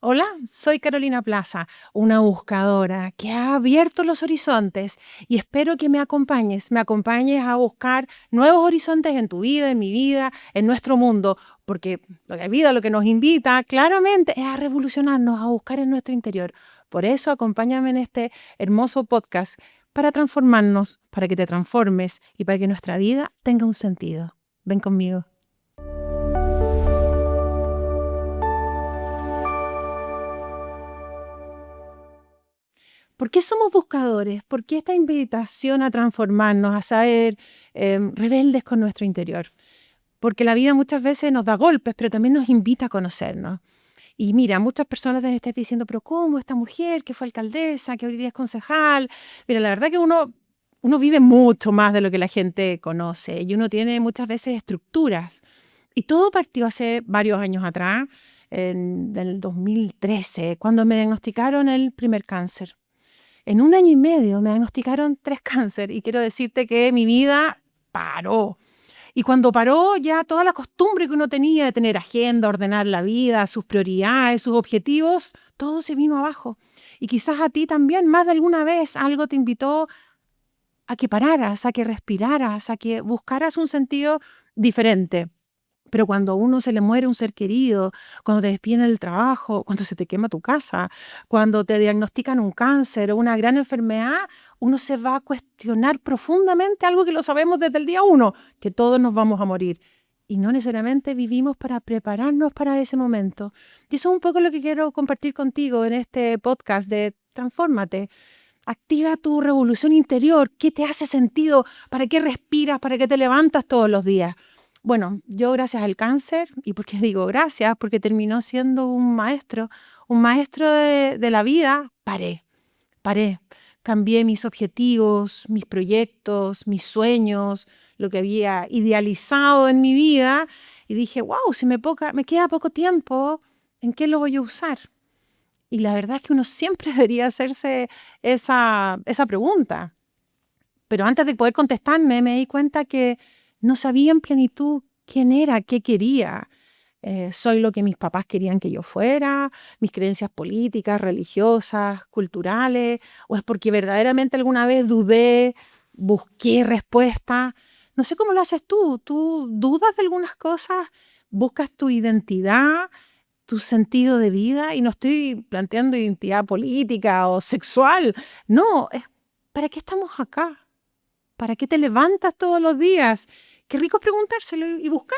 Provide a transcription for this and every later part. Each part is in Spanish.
Hola, soy Carolina Plaza, una buscadora que ha abierto los horizontes y espero que me acompañes a buscar nuevos horizontes en tu vida, en mi vida, en nuestro mundo, porque la vida lo que nos invita claramente es a revolucionarnos, a buscar en nuestro interior. Por eso acompáñame en este hermoso podcast para transformarnos, para que te transformes y para que nuestra vida tenga un sentido. Ven conmigo. ¿Por qué somos buscadores? ¿Por qué esta invitación a transformarnos, a ser rebeldes con nuestro interior? Porque la vida muchas veces nos da golpes, pero también nos invita a conocernos. Y mira, muchas personas deben estar diciendo, pero ¿cómo esta mujer que fue alcaldesa, que hoy día es concejal? Mira, la verdad que uno vive mucho más de lo que la gente conoce y uno tiene muchas veces estructuras. Y todo partió hace varios años atrás, en el 2013, cuando me diagnosticaron el primer cáncer. En un año y medio me diagnosticaron 3 cánceres y quiero decirte que mi vida paró. Y cuando paró ya toda la costumbre que uno tenía de tener agenda, ordenar la vida, sus prioridades, sus objetivos, todo se vino abajo. Y quizás a ti también más de alguna vez algo te invitó a que pararas, a que respiraras, a que buscaras un sentido diferente. Pero cuando a uno se le muere un ser querido, cuando te despiden del trabajo, cuando se te quema tu casa, cuando te diagnostican un cáncer o una gran enfermedad, uno se va a cuestionar profundamente algo que lo sabemos desde el día uno, que todos nos vamos a morir. Y no necesariamente vivimos para prepararnos para ese momento. Y eso es un poco lo que quiero compartir contigo en este podcast de Transfórmate. Activa tu revolución interior. ¿Qué te hace sentido? ¿Para qué respiras? ¿Para qué te levantas todos los días? Bueno, yo gracias al cáncer, ¿y por qué digo gracias? Porque terminó siendo un maestro de la vida, paré. Cambié mis objetivos, mis proyectos, mis sueños, lo que había idealizado en mi vida y dije, wow, si me queda poco tiempo, ¿en qué lo voy a usar? Y la verdad es que uno siempre debería hacerse esa pregunta. Pero antes de poder contestarme, me di cuenta que no sabía en plenitud quién era, qué quería. Soy lo que mis papás querían que yo fuera, mis creencias políticas, religiosas, culturales, o es porque verdaderamente alguna vez dudé, busqué respuesta. No sé cómo lo haces tú. ¿Tú dudas de algunas cosas? ¿Buscas tu identidad, tu sentido de vida? Y no estoy planteando identidad política o sexual. No, es ¿para qué estamos acá? ¿Para qué te levantas todos los días? Qué rico es preguntárselo y buscar,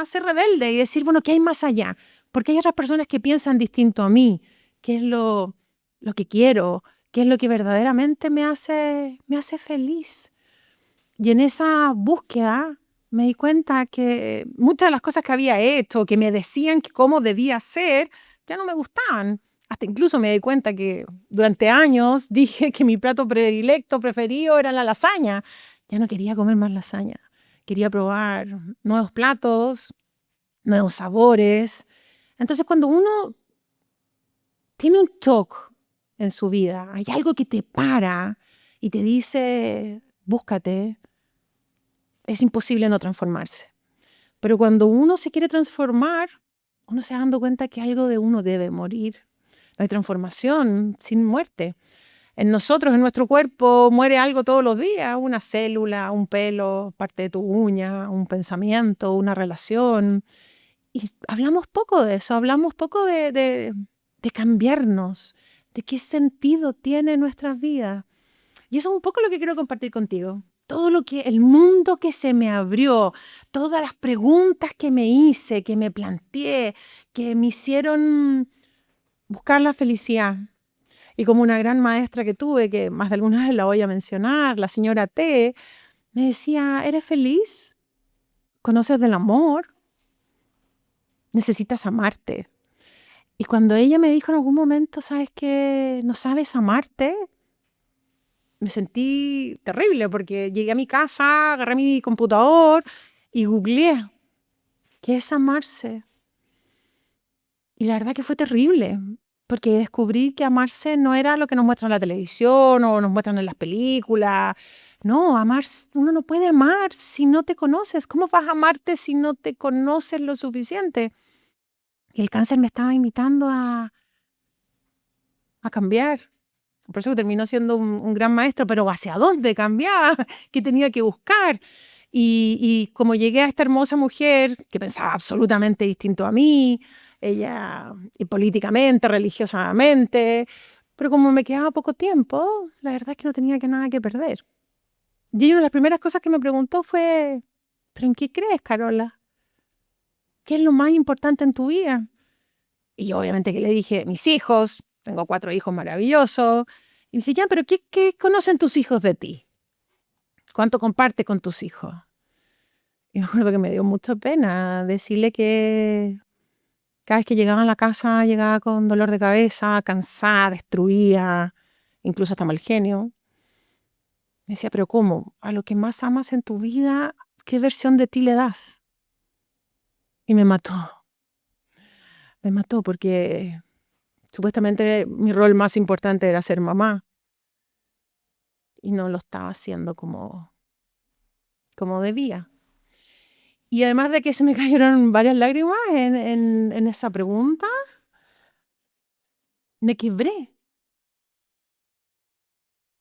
ser rebelde y decir, bueno, ¿qué hay más allá? Porque hay otras personas que piensan distinto a mí. ¿Qué es lo que quiero? ¿Qué es lo que verdaderamente me hace feliz? Y en esa búsqueda me di cuenta que muchas de las cosas que había hecho, que me decían que cómo debía ser, ya no me gustaban. Hasta incluso me di cuenta que durante años dije que mi plato predilecto, preferido, era la lasaña. Ya no quería comer más lasaña. Quería probar nuevos platos, nuevos sabores. Entonces, cuando uno tiene un shock en su vida, hay algo que te para y te dice, búscate, es imposible no transformarse. Pero cuando uno se quiere transformar, uno se va dando cuenta que algo de uno debe morir. No hay transformación sin muerte. En nosotros, en nuestro cuerpo, muere algo todos los días, una célula, un pelo, parte de tu uña, un pensamiento, una relación. Y hablamos poco de eso, hablamos poco de cambiarnos, de qué sentido tiene nuestras vidas. Y eso es un poco lo que quiero compartir contigo. Todo lo que, el mundo que se me abrió, todas las preguntas que me hice, que me planteé, que me hicieron buscar la felicidad. Y como una gran maestra que tuve, que más de alguna vez la voy a mencionar, la señora T, me decía, ¿eres feliz? ¿Conoces del amor? Necesitas amarte. Y cuando ella me dijo en algún momento, ¿sabes qué? ¿No sabes amarte? Me sentí terrible porque llegué a mi casa, agarré mi computador y googleé qué es amarse. Y la verdad que fue terrible, porque descubrí que amarse no era lo que nos muestran en la televisión o nos muestran en las películas. No, uno no puede amar si no te conoces. ¿Cómo vas a amarte si no te conoces lo suficiente? Y el cáncer me estaba invitando a a cambiar. Por eso terminó siendo un gran maestro, pero ¿hacia dónde cambiaba? ¿Qué tenía que buscar? Y como llegué a esta hermosa mujer que pensaba absolutamente distinto a mí, ella y políticamente, religiosamente, pero como me quedaba poco tiempo, la verdad es que no tenía nada que perder. Y ella una de las primeras cosas que me preguntó fue, ¿pero en qué crees, Carola? ¿Qué es lo más importante en tu vida? Y yo obviamente que le dije, mis hijos, tengo 4 hijos maravillosos. Y me dice, ya, pero ¿qué conocen tus hijos de ti? ¿Cuánto compartes con tus hijos? Y me acuerdo que me dio mucha pena decirle que cada vez que llegaba a la casa llegaba con dolor de cabeza, cansada, destruida, incluso hasta mal genio. Me decía, pero ¿cómo? A lo que más amas en tu vida, ¿qué versión de ti le das? Y me mató. Me mató porque supuestamente mi rol más importante era ser mamá y no lo estaba haciendo como debía. Y además de que se me cayeron varias lágrimas en esa pregunta, me quebré.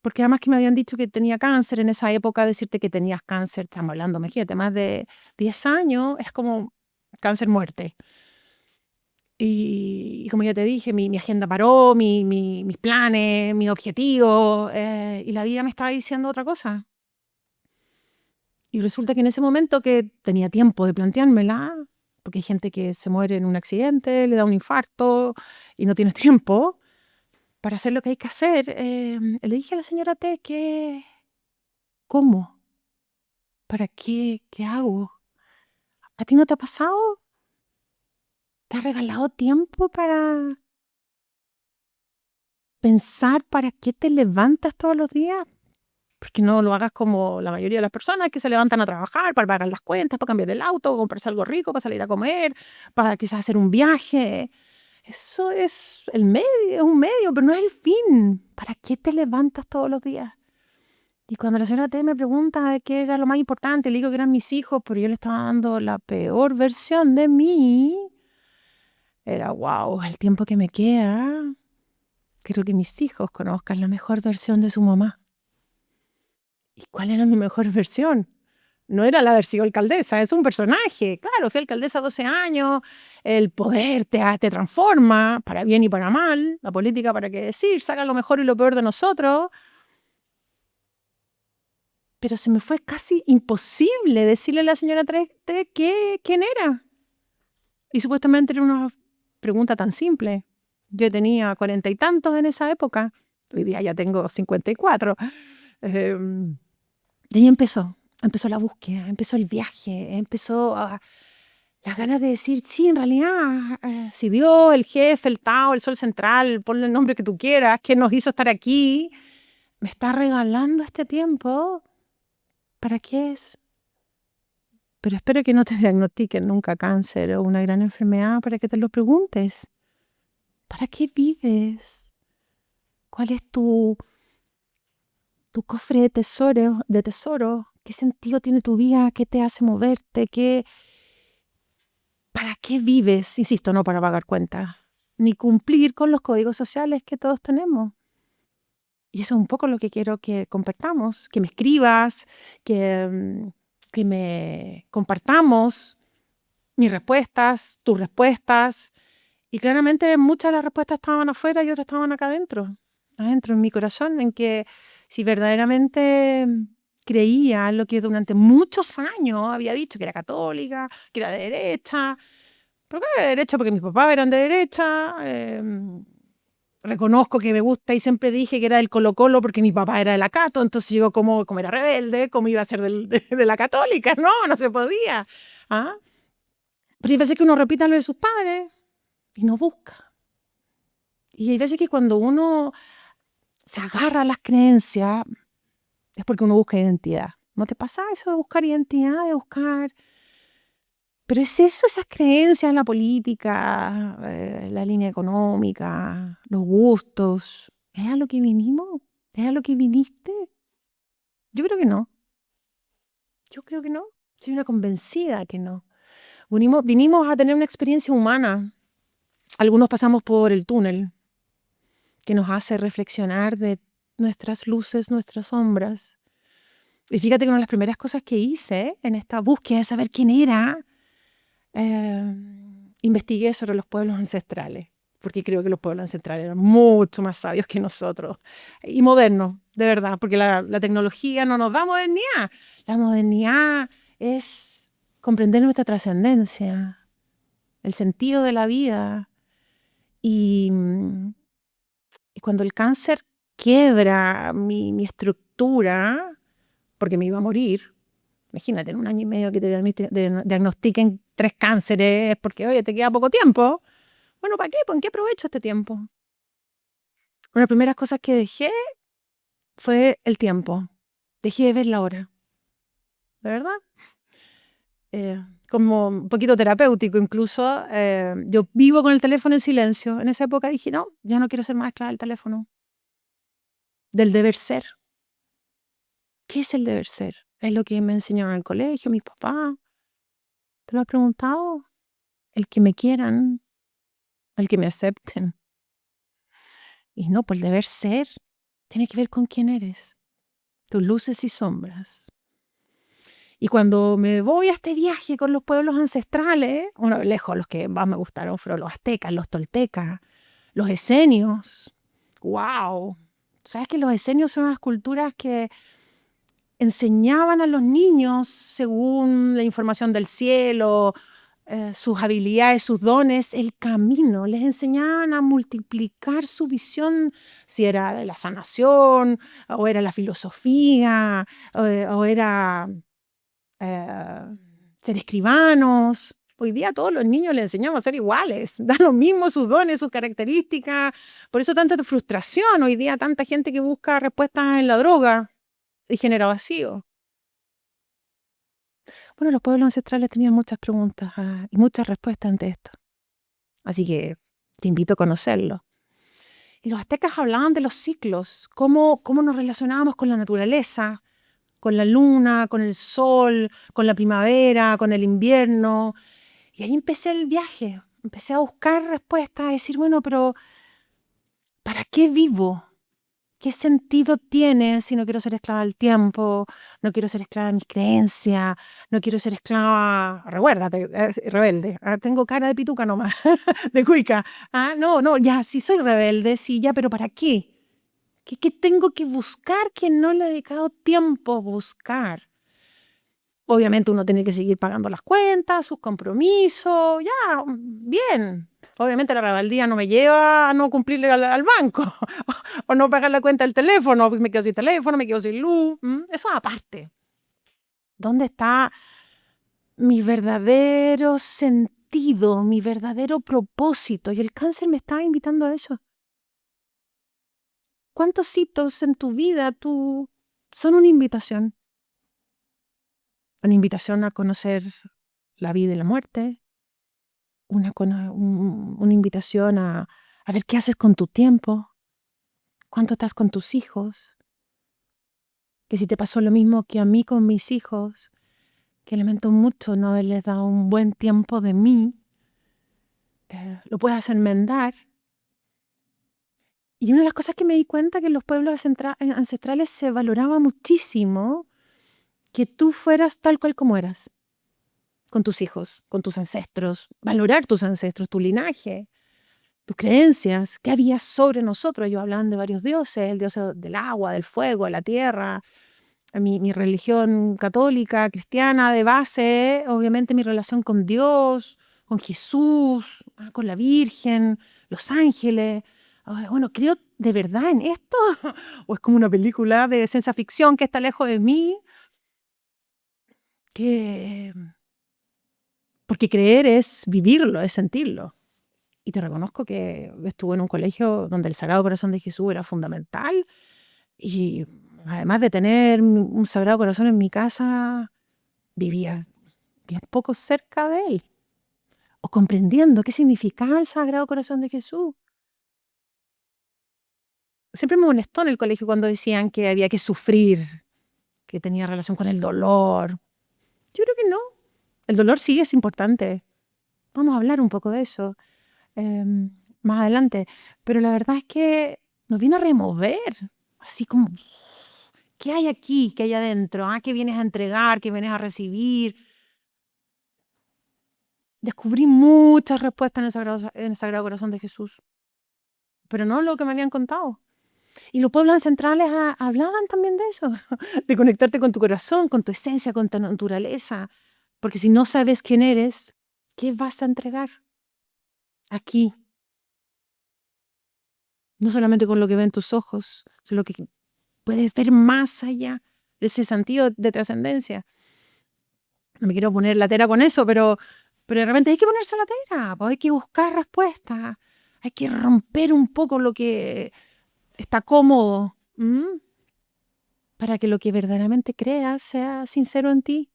Porque además que me habían dicho que tenía cáncer en esa época, decirte que tenías cáncer, estamos hablando, imagínate, más de 10 años, es como cáncer-muerte. Y como ya te dije, mi agenda paró, mis planes, mis objetivos, y la vida me estaba diciendo otra cosa. Y resulta que en ese momento que tenía tiempo de planteármela, porque hay gente que se muere en un accidente, le da un infarto y no tienes tiempo para hacer lo que hay que hacer, le dije a la señora T que, ¿cómo? ¿Para qué? ¿Qué hago? ¿A ti no te ha pasado? ¿Te has regalado tiempo para pensar para qué te levantas todos los días? Porque no lo hagas como la mayoría de las personas que se levantan a trabajar para pagar las cuentas, para cambiar el auto, comprarse algo rico, para salir a comer, para quizás hacer un viaje. Eso es el medio, es un medio, pero no es el fin. ¿Para qué te levantas todos los días? Y cuando la señora T me pregunta de qué era lo más importante, le digo que eran mis hijos, pero yo le estaba dando la peor versión de mí. Era, wow, el tiempo que me queda, quiero que mis hijos conozcan la mejor versión de su mamá. ¿Y cuál era mi mejor versión? No era la versión alcaldesa, es un personaje. Claro, fui alcaldesa 12 años, el poder te transforma, para bien y para mal, la política, para qué decir, saca lo mejor y lo peor de nosotros. Pero se me fue casi imposible decirle a la señora Treste quién era. Y supuestamente era una pregunta tan simple. Yo tenía 40 y tantos en esa época, hoy día ya tengo 54. Y ahí empezó la búsqueda, empezó el viaje, empezó las ganas de decir, sí, en realidad, si Dios, el jefe, el Tao, el Sol Central, ponle el nombre que tú quieras, que nos hizo estar aquí, me está regalando este tiempo, ¿para qué es? Pero espero que no te diagnostiquen nunca cáncer o una gran enfermedad para que te lo preguntes. ¿Para qué vives? ¿Cuál es tu cofre de tesoro? ¿Qué sentido tiene tu vida? ¿Qué te hace moverte? ¿Para qué vives? Insisto, no para pagar cuentas, ni cumplir con los códigos sociales que todos tenemos. Y eso es un poco lo que quiero que compartamos, que me escribas, que me compartamos mis respuestas, tus respuestas. Y claramente muchas de las respuestas estaban afuera y otras estaban acá adentro en mi corazón, en que si verdaderamente creía en lo que durante muchos años había dicho, que era católica, que era de derecha, pero que era de derecha porque mis papás eran de derecha, reconozco que me gusta y siempre dije que era del Colo-Colo porque mi papá era de la Cato, entonces yo como era rebelde, ¿cómo iba a ser de la católica? No se podía. ¿Ah? Pero hay veces que uno repita lo de sus padres y no busca. Y hay veces que cuando uno se agarra a las creencias es porque uno busca identidad. ¿No te pasa eso de buscar identidad, de buscar? Pero es eso, esas creencias, la política, la línea económica, los gustos. ¿Es a lo que vinimos? ¿Es a lo que viniste? Yo creo que no. Yo creo que no. Soy una convencida que no. Vinimos a tener una experiencia humana. Algunos pasamos por el túnel. que nos hace reflexionar de nuestras luces, nuestras sombras. Y fíjate que una de las primeras cosas que hice en esta búsqueda de saber quién era, investigué sobre los pueblos ancestrales, porque creo que los pueblos ancestrales eran mucho más sabios que nosotros y modernos, de verdad, porque la tecnología no nos da modernidad. La modernidad es comprender nuestra trascendencia, el sentido de la vida. Y cuando el cáncer quiebra mi estructura, porque me iba a morir, imagínate, en 1 año y medio que te diagnostiquen 3 cánceres, porque, oye, te queda poco tiempo. Bueno, ¿para qué? ¿Por qué aprovecho este tiempo? Una de las primeras cosas que dejé fue el tiempo. Dejé de ver la hora. ¿De verdad? Como un poquito terapéutico incluso. Yo vivo con el teléfono en silencio. En esa época dije, no, ya no quiero ser más esclava del teléfono. Del deber ser. ¿Qué es el deber ser? Es lo que me enseñaron en el colegio, mis papás. ¿Te lo has preguntado? El que me quieran, el que me acepten. Y no, pues el deber ser tiene que ver con quién eres, tus luces y sombras. Y cuando me voy a este viaje con los pueblos ancestrales, bueno, lejos los que más me gustaron fueron los aztecas, los toltecas, los esenios. ¡Wow! ¿Sabes que los esenios son unas culturas que enseñaban a los niños, según la información del cielo, sus habilidades, sus dones, el camino? Les enseñaban a multiplicar su visión, si era de la sanación, o era la filosofía, o era ser escribanos. Hoy día a todos los niños les enseñamos a ser iguales, dan lo mismo sus dones, sus características. Por eso tanta frustración hoy día, tanta gente que busca respuestas en la droga y genera vacío. Bueno, los pueblos ancestrales tenían muchas preguntas y muchas respuestas ante esto. Así que te invito a conocerlo. Y los aztecas hablaban de los ciclos, cómo nos relacionábamos con la naturaleza, con la luna, con el sol, con la primavera, con el invierno. Y ahí empecé el viaje, empecé a buscar respuestas, a decir, bueno, pero ¿para qué vivo? ¿Qué sentido tiene si no quiero ser esclava del tiempo? No quiero ser esclava de mis creencias, no quiero ser esclava, recuérdate, rebelde. Tengo cara de pituca nomás, de cuica. No, ya, sí soy rebelde, sí, ya, pero ¿para qué? ¿Qué tengo que buscar que no le he dedicado tiempo a buscar? Obviamente uno tiene que seguir pagando las cuentas, sus compromisos, ya, bien. Obviamente la rebeldía no me lleva a no cumplirle al banco o no pagar la cuenta del teléfono, porque me quedo sin teléfono, me quedo sin luz. Eso aparte. ¿Dónde está mi verdadero sentido, mi verdadero propósito? Y el cáncer me está invitando a eso. ¿Cuántos hitos en tu vida son una invitación? Una invitación a conocer la vida y la muerte, una invitación a ver qué haces con tu tiempo, cuánto estás con tus hijos, que si te pasó lo mismo que a mí con mis hijos, que lamento mucho no haberles dado un buen tiempo de mí, lo puedas enmendar. Y una de las cosas que me di cuenta que en los pueblos ancestrales se valoraba muchísimo que tú fueras tal cual como eras, con tus hijos, con tus ancestros, valorar tus ancestros, tu linaje, tus creencias, qué había sobre nosotros. Ellos hablaban de varios dioses, el dios del agua, del fuego, de la tierra. Mi religión católica, cristiana de base, obviamente mi relación con Dios, con Jesús, con la Virgen, los ángeles. Bueno, ¿creo de verdad en esto? ¿O es como una película de ciencia ficción que está lejos de mí? Porque creer es vivirlo, es sentirlo. Y te reconozco que estuve en un colegio donde el Sagrado Corazón de Jesús era fundamental y además de tener un Sagrado Corazón en mi casa, vivía bien poco cerca de él o comprendiendo qué significaba el Sagrado Corazón de Jesús. Siempre me molestó en el colegio cuando decían que había que sufrir, que tenía relación con el dolor. Yo creo que no. El dolor sí es importante. Vamos a hablar un poco de eso más adelante. Pero la verdad es que nos viene a remover, así como, ¿qué hay aquí? ¿Qué hay adentro? ¿Qué vienes a entregar? ¿Qué vienes a recibir? Descubrí muchas respuestas en el Sagrado Corazón de Jesús, pero no lo que me habían contado. Y los pueblos ancestrales hablaban también de eso, de conectarte con tu corazón, con tu esencia, con tu naturaleza. Porque si no sabes quién eres, ¿qué vas a entregar aquí? No solamente con lo que ven tus ojos, sino que puedes ver más allá de ese sentido de trascendencia. No me quiero poner latera con eso, pero de repente hay que ponerse latera, pues hay que buscar respuestas, hay que romper un poco lo que está cómodo, para que lo que verdaderamente creas sea sincero en ti.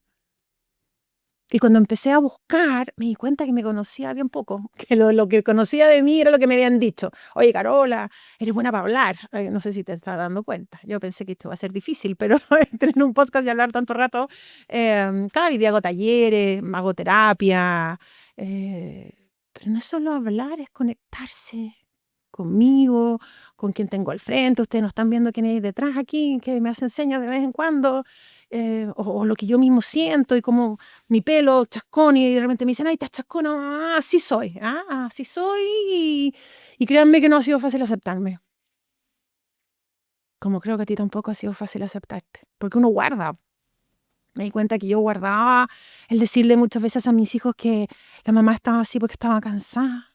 Y cuando empecé a buscar, me di cuenta que me conocía bien poco, que lo que conocía de mí era lo que me habían dicho. Oye, Carola, eres buena para hablar. No sé si te estás dando cuenta. Yo pensé que esto iba a ser difícil, pero tener un podcast y hablar tanto rato, claro, y hago talleres, hago terapia, pero no es solo hablar, es conectarse conmigo, con quien tengo al frente. Ustedes no están viendo quién hay detrás aquí, que me hace señas de vez en cuando, o lo que yo mismo siento y cómo mi pelo chascón y de repente me dicen, ay, estás chascón, así soy, así soy y créanme que no ha sido fácil aceptarme. Como creo que a ti tampoco ha sido fácil aceptarte, porque uno guarda. Me di cuenta que yo guardaba el decirle muchas veces a mis hijos que la mamá estaba así porque estaba cansada,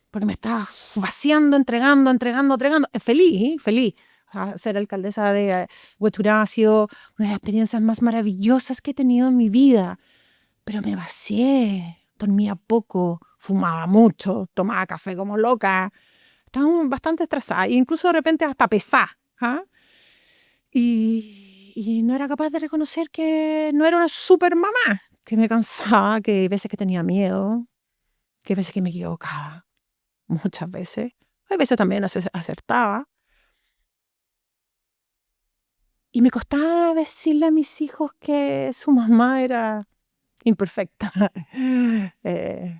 porque me estaba vaciando, entregando. Feliz, feliz. O sea, ser alcaldesa de Huechurá ha sido una de las experiencias más maravillosas que he tenido en mi vida. Pero me vacié, dormía poco, fumaba mucho, tomaba café como loca. Estaba bastante estresada e incluso de repente hasta pesada. Y no era capaz de reconocer que no era una super mamá, que me cansaba, que hay veces que tenía miedo, que hay veces que me equivocaba, muchas veces. Hay veces también acertaba. Y me costaba decirle a mis hijos que su mamá era imperfecta. Que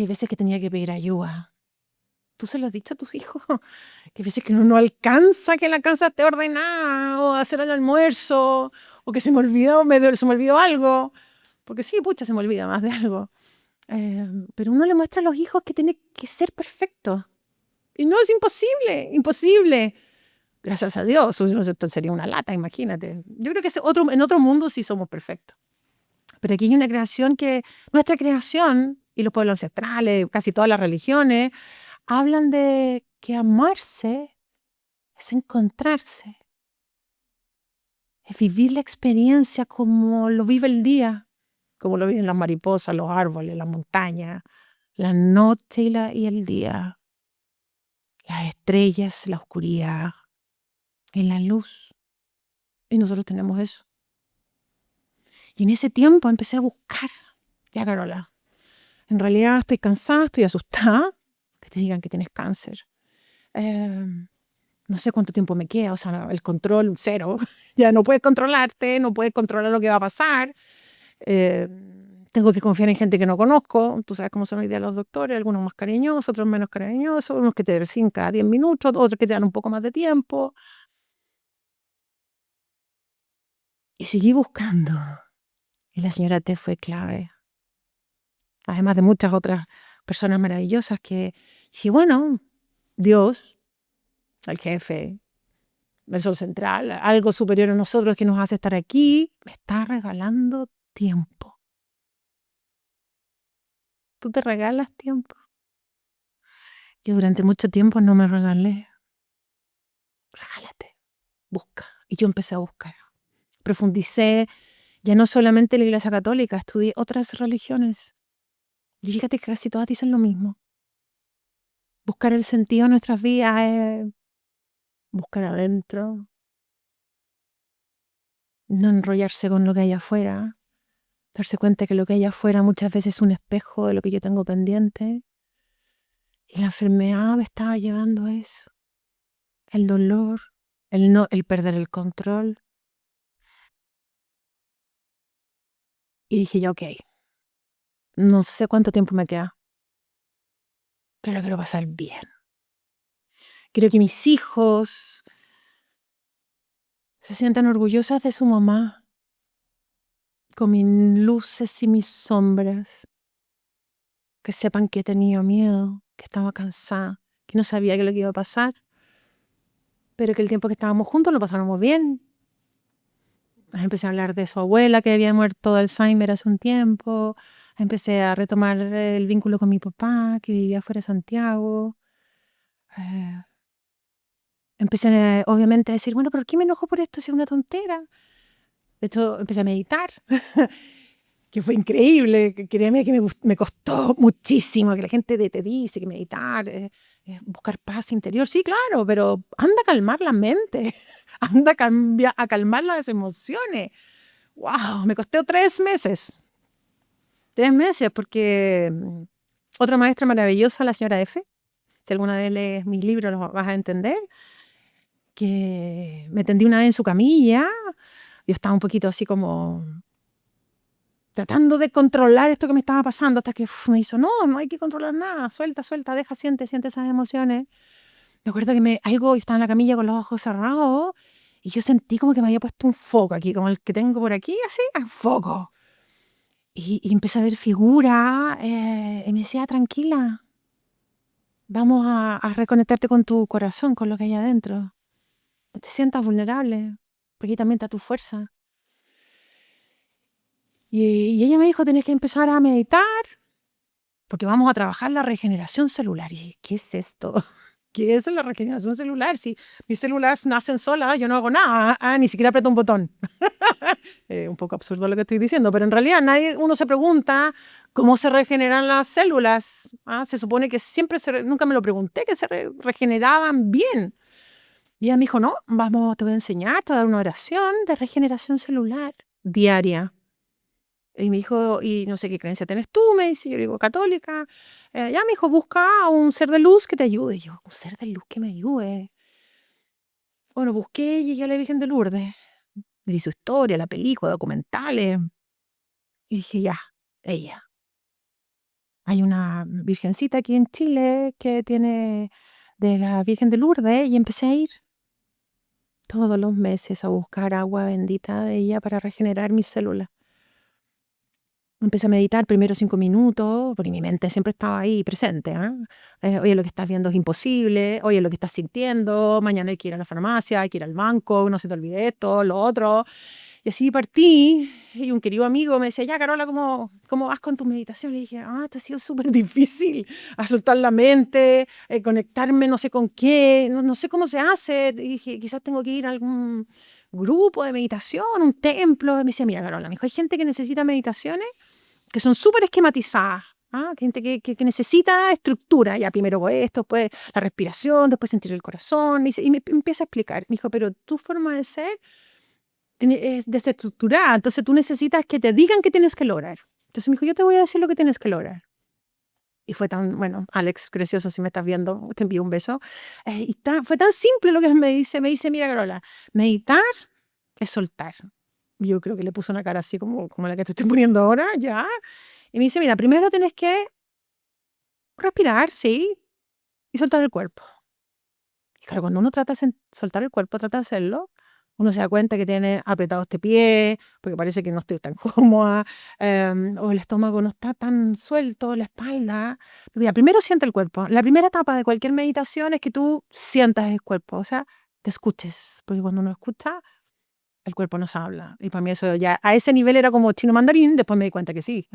hay veces que tenía que pedir ayuda. ¿Tú se lo has dicho a tus hijos? Que a veces que uno no alcanza que la casa esté ordenada, o hacer el almuerzo, o que se me olvidó, se me olvidó algo. Porque sí, pucha, se me olvida más de algo. Pero uno le muestra a los hijos que tiene que ser perfecto. Y no es imposible, imposible. Gracias a Dios, si no, esto sería una lata, imagínate. Yo creo que en otro mundo sí somos perfectos. Pero aquí hay una creación que, nuestra creación, y los pueblos ancestrales, casi todas las religiones, hablan de que amarse es encontrarse, es vivir la experiencia como lo vive el día, como lo viven las mariposas, los árboles, las montañas, la noche y el día, las estrellas, la oscuridad y la luz. Y nosotros tenemos eso. Y en ese tiempo empecé a buscar, ya Carola, en realidad estoy cansada, estoy asustada, que te digan que tienes cáncer. Eh, no sé cuánto tiempo me queda, o sea, el control cero. Ya no puedes controlarte, no puedes controlar lo que va a pasar. Eh, tengo que confiar en gente que no conozco. Tú sabes cómo son hoy día los doctores, algunos más cariñosos, otros menos cariñosos, unos que te reciben cada 10 minutos, otros que te dan un poco más de tiempo. Y seguí buscando. Y la señora T fue clave. Además de muchas otras personas maravillosas que dije, bueno, Dios, el jefe, el sol central, algo superior a nosotros que nos hace estar aquí, me está regalando tiempo. ¿Tú te regalas tiempo? Yo durante mucho tiempo no me regalé. Regálate, busca. Y yo empecé a buscar. Profundicé ya no solamente en la Iglesia Católica, estudié otras religiones. Y fíjate que casi todas dicen lo mismo. Buscar el sentido de nuestras vidas es buscar adentro, no enrollarse con lo que hay afuera, darse cuenta que lo que hay afuera muchas veces es un espejo de lo que yo tengo pendiente. Y la enfermedad me estaba llevando a eso, el dolor, el perder el control. Y dije ya, ok, no sé cuánto tiempo me queda, pero lo quiero pasar bien. Creo que mis hijos se sientan orgullosas de su mamá, con mis luces y mis sombras, que sepan que he tenido miedo, que estaba cansada, que no sabía qué es lo que iba a pasar, pero que el tiempo que estábamos juntos lo pasáramos bien. Empecé a hablar de su abuela que había muerto de Alzheimer hace un tiempo. Empecé a retomar el vínculo con mi papá que vivía fuera de Santiago. Eh, Empecé obviamente a decir, bueno, ¿por qué me enojo por esto si es una tontera? De hecho, empecé a meditar, que fue increíble. Créeme que me costó muchísimo, que la gente te dice que meditar es buscar paz interior. Sí, claro, pero anda a calmar la mente, anda a calmar las emociones. ¡Wow! Me costó 3 meses. 3 meses porque otra maestra maravillosa, la señora F., si alguna vez lees mis libros los vas a entender, que me tendí una vez en su camilla. Yo estaba un poquito así como tratando de controlar esto que me estaba pasando hasta que me hizo, no hay que controlar nada, suelta, deja, siente esas emociones. Me acuerdo que yo estaba en la camilla con los ojos cerrados y yo sentí como que me había puesto un foco aquí, como el que tengo por aquí, así, un foco. Y empecé a ver figuras y me decía, tranquila, vamos a reconectarte con tu corazón, con lo que hay adentro. No te sientas vulnerable, porque aquí también está tu fuerza. Y ella me dijo, tenés que empezar a meditar, porque vamos a trabajar la regeneración celular. Y dije, ¿qué es esto? ¿Qué es la regeneración celular? Si mis células nacen solas, yo no hago nada, ni siquiera aprieto un botón. Un poco absurdo lo que estoy diciendo, pero en realidad uno se pregunta cómo se regeneran las células. Se supone que nunca me lo pregunté, que se regeneraban bien. Y ella me dijo, no, te voy a enseñar, te voy a dar una oración de regeneración celular diaria. Y me dijo, y no sé qué creencia tienes tú, me dice, yo digo, católica. Ya me dijo, busca a un ser de luz que te ayude. Y yo, un ser de luz que me ayude. Bueno, busqué y llegué a la Virgen de Lourdes. Vi su historia, la película, documentales. Y dije, ya, ella. Hay una virgencita aquí en Chile que tiene de la Virgen de Lourdes y empecé a ir todos los meses a buscar agua bendita de ella para regenerar mis células. Empecé a meditar primero 5 minutos, porque mi mente siempre estaba ahí presente. Oye, lo que estás viendo es imposible, oye, lo que estás sintiendo, mañana hay que ir a la farmacia, hay que ir al banco, no se te olvide esto, lo otro. Y así partí, y un querido amigo me decía, ya, Carola, ¿cómo vas con tu meditación? Y dije, esto ha sido súper difícil, a soltar la mente, conectarme no sé con qué, no sé cómo se hace. Y dije, quizás tengo que ir a algún grupo de meditación, un templo. Y me decía, mira, Carola, me dijo, hay gente que necesita meditaciones que son súper esquematizadas. Gente que necesita estructura, ya primero hago esto, después la respiración, después sentir el corazón, y me empieza a explicar. Me dijo, pero tu forma de ser es desestructurada, entonces tú necesitas que te digan qué tienes que lograr. Entonces me dijo, yo te voy a decir lo que tienes que lograr. Y fue bueno, Alex, precioso, si me estás viendo, te envío un beso. Fue tan simple lo que me dice, mira, Carola, meditar es soltar. Yo creo que le puso una cara así como la que te estoy poniendo ahora, ya. Y me dice, mira, primero tienes que respirar, sí, y soltar el cuerpo. Y claro, cuando uno trata de soltar el cuerpo, trata de hacerlo, uno se da cuenta que tiene apretado este pie, porque parece que no estoy tan cómoda, o el estómago no está tan suelto, la espalda. Pero ya, primero siente el cuerpo. La primera etapa de cualquier meditación es que tú sientas el cuerpo, o sea, te escuches, porque cuando uno escucha, el cuerpo nos habla. Y para mí eso ya, a ese nivel era como chino mandarín, después me di cuenta que sí.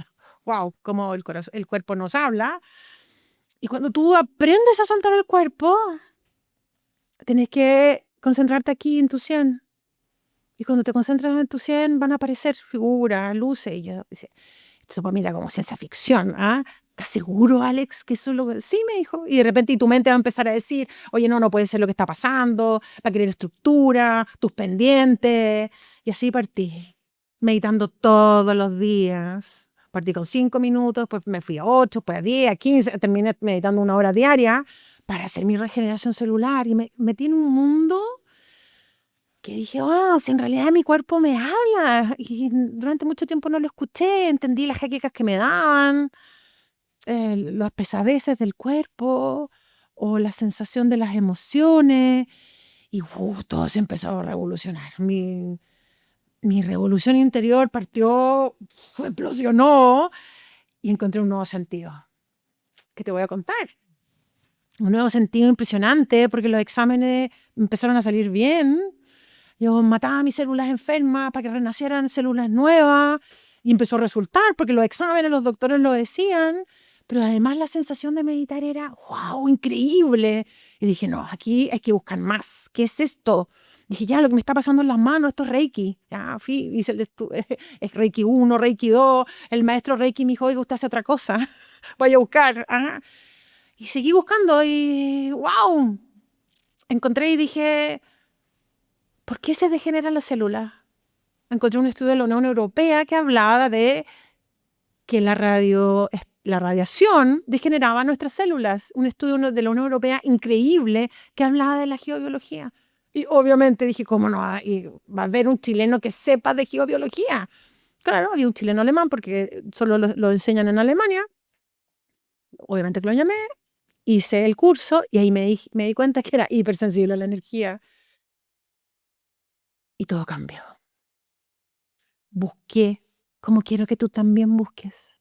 Wow, como el cuerpo nos habla. Y cuando tú aprendes a soltar el cuerpo, tienes que concentrarte aquí en tu 100. Y cuando te concentras en tu 100 van a aparecer figuras, luces. Y yo decía, esto para mí era como ciencia ficción. ¿Estás seguro, Alex, que eso es lo que...? Sí, me dijo. Y de repente tu mente va a empezar a decir, oye, no puede ser lo que está pasando, va a querer estructura, tus pendientes. Y así partí, meditando todos los días. Partí con 5 minutos, después me fui a 8, después a 10, a 15, terminé meditando 1 hora diaria para hacer mi regeneración celular. Y me metí en un mundo que dije, si en realidad mi cuerpo me habla. Y durante mucho tiempo no lo escuché, entendí las jaquecas que me daban, las pesadeces del cuerpo, o la sensación de las emociones. Y todo se empezó a revolucionar. Mi revolución interior partió, explosionó y encontré un nuevo sentido que te voy a contar. Un nuevo sentido impresionante porque los exámenes empezaron a salir bien. Yo mataba mis células enfermas para que renacieran células nuevas y empezó a resultar porque los exámenes, los doctores lo decían, pero además la sensación de meditar era, wow, increíble. Y dije, no, aquí hay que buscar más. ¿Qué es esto? Dije, ya, lo que me está pasando en las manos, esto es Reiki. Ya, fui, hice es Reiki 1, Reiki 2. El maestro Reiki me dijo, oiga, usted hace otra cosa. Vaya a buscar. Ajá. Y seguí buscando y, wow, encontré y dije, ¿por qué se degeneran las células? Encontré un estudio de la Unión Europea que hablaba de que la radiación degeneraba nuestras células. Un estudio de la Unión Europea increíble que hablaba de la geobiología. Y obviamente dije, ¿cómo no? Y va a haber un chileno que sepa de geobiología. Claro, había un chileno alemán porque solo lo enseñan en Alemania. Obviamente que lo llamé, hice el curso y ahí me di cuenta que era hipersensible a la energía y todo cambió. Busqué como quiero que tú también busques.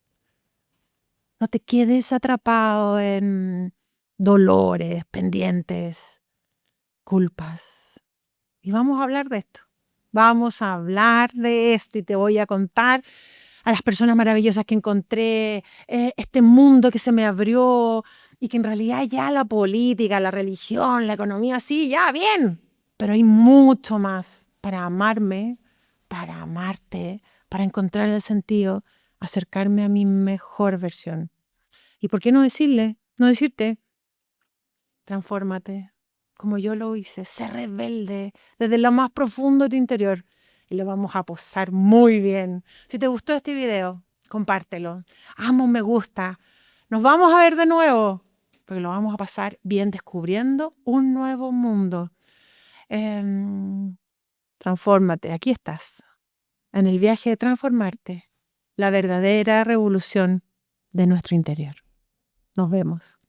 No te quedes atrapado en dolores, pendientes, culpas. Y vamos a hablar de esto. Vamos a hablar de esto y te voy a contar a las personas maravillosas que encontré, este mundo que se me abrió y que en realidad ya la política, la religión, la economía, sí, ya, bien. Pero hay mucho más para amarme, para amarte, para encontrar el sentido, acercarme a mi mejor versión. ¿Y por qué no decirle, no decirte, transfórmate, como yo lo hice, sé rebelde desde lo más profundo de tu interior y lo vamos a posar muy bien. Si te gustó este video, compártelo. Hazme un me gusta. Nos vamos a ver de nuevo, porque lo vamos a pasar bien descubriendo un nuevo mundo. Transfórmate, aquí estás, en el viaje de transformarte, la verdadera revolución de nuestro interior. Nos vemos.